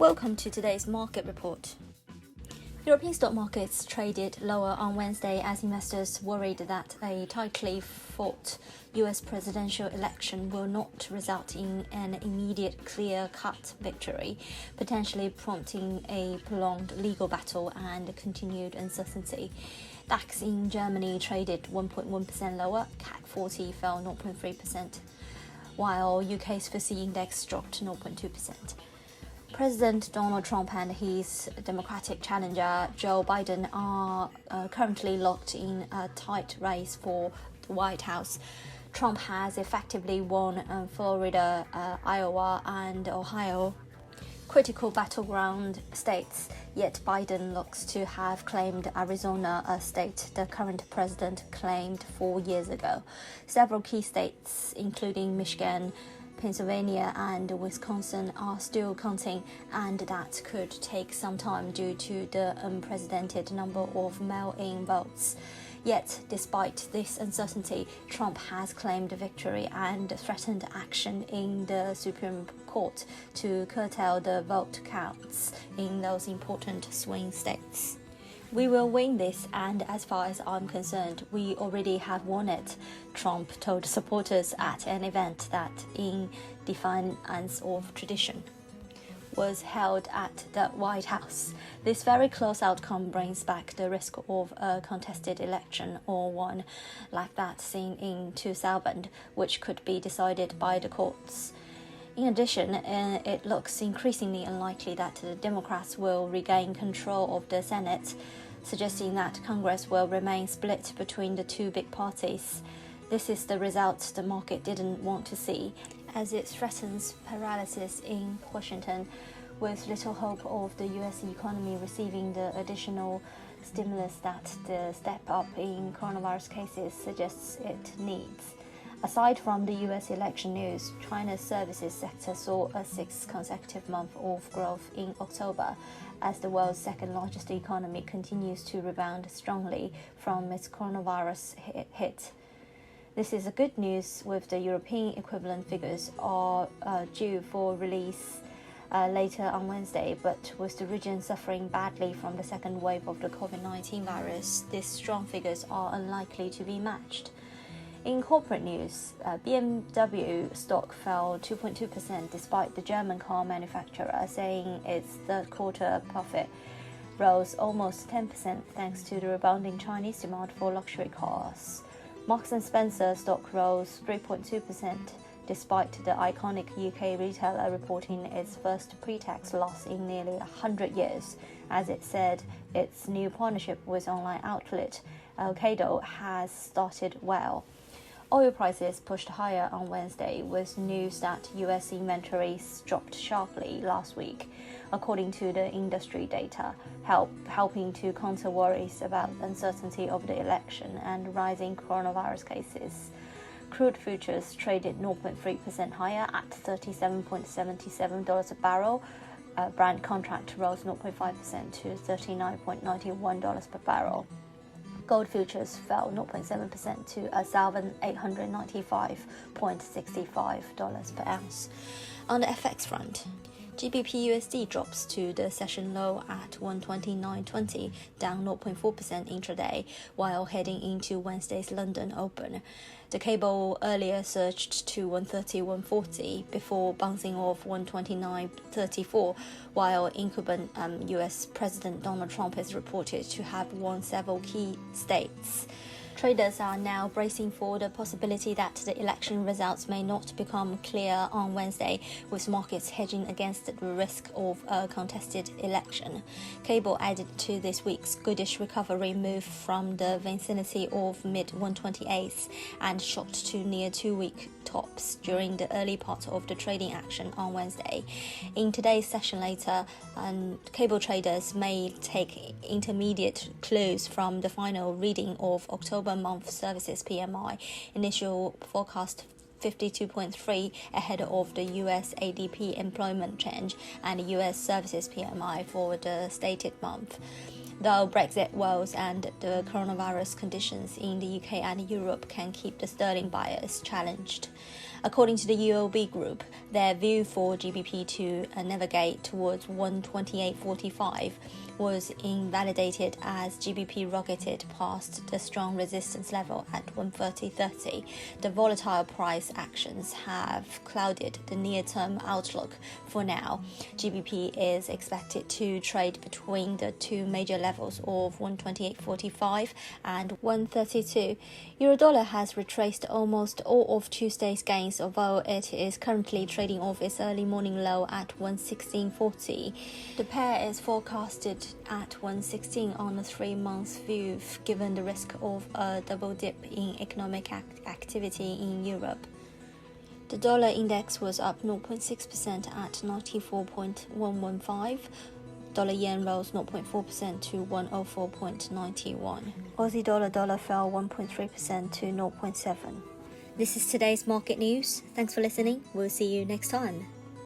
Welcome to today's market report. European stock markets traded lower on Wednesday as investors worried that a tightly fought US presidential election will not result in an immediate clear-cut victory, potentially prompting a prolonged legal battle and continued uncertainty. DAX in Germany traded 1.1% lower, CAC 40 fell 0.3%, while UK's FTSE index dropped 0.2%. President Donald Trump and his Democratic challenger Joe Biden are currently locked in a tight race for the White House. Trump has effectively won Florida, Iowa, and Ohio, critical battleground states, yet Biden looks to have claimed Arizona, a state the current president claimed 4 years ago. Several key states, including Michigan, Pennsylvania and Wisconsin, are still counting, and that could take some time due to the unprecedented number of mail-in votes. Yet, despite this uncertainty, Trump has claimed victory and threatened action in the Supreme Court to curtail the vote counts in those important swing states. "We will win this, and as far as I'm concerned, we already have won it," Trump told supporters at an event that, in defiance of tradition, was held at the White House. This very close outcome brings back the risk of a contested election or one like that seen in 2000, which could be decided by the courts. In addition, it looks increasingly unlikely that the Democrats will regain control of the Senate, suggesting that Congress will remain split between the two big parties. This is the result the market didn't want to see, as it threatens paralysis in Washington, with little hope of the US economy receiving the additional stimulus that the step up in coronavirus cases suggests it needs. Aside from the US election news, China's services sector saw a sixth consecutive month of growth in October, as the world's second largest economy continues to rebound strongly from its coronavirus hit. This is good news, with the European equivalent figures are due for release later on Wednesday, but with the region suffering badly from the second wave of the COVID-19 virus, these strong figures are unlikely to be matched. In corporate news, BMW stock fell 2.2% despite the German car manufacturer saying its third quarter profit rose almost 10% thanks to the rebounding Chinese demand for luxury cars. Marks & Spencer stock rose 3.2% despite the iconic UK retailer reporting its first pre-tax loss in nearly 100 years, as it said its new partnership with online outlet Ocado has started well. Oil prices pushed higher on Wednesday, with news that US inventories dropped sharply last week, according to the industry data, helping to counter worries about uncertainty of the election and rising coronavirus cases. Crude futures traded 0.3% higher at $37.77 a barrel. Brent contract rose 0.5% to $39.91 per barrel. Gold futures fell 0.7% to $1,895.65 per ounce. On the FX front, GBPUSD drops to the session low at 129.20, down 0.4% intraday, while heading into Wednesday's London Open. The cable earlier surged to 130.140 before bouncing off 129.34, while incumbent US President Donald Trump is reported to have won several key states. Traders are now bracing for the possibility that the election results may not become clear on Wednesday, with markets hedging against the risk of a contested election. Cable added to this week's goodish recovery move from the vicinity of mid-128s and shot to near 2-week tops during the early part of the trading action on Wednesday. In today's session later, cable traders may take intermediate clues from the final reading of October month services PMI, initial forecast 52.3 ahead of the US ADP employment change and US services PMI for the stated month. Though Brexit woes and the coronavirus conditions in the UK and Europe can keep the sterling bias challenged. According to the UOB Group, their view for GBP to navigate towards 128.45 was invalidated as GBP rocketed past the strong resistance level at 130.30. The volatile price actions have clouded the near-term outlook for now. GBP is expected to trade between the two major levels of 128.45 and 132. Eurodollar has retraced almost all of Tuesday's gains, although it is currently trading off its early morning low at 116.40. The pair is forecasted at 116 on a 3-month view, given the risk of a double dip in economic activity in Europe. The dollar index was up 0.6% at 94.115. Dollar yen rose 0.4% to 104.91. Aussie dollar fell 1.3% to 0.7. This is today's market news. Thanks for listening. We'll see you next time.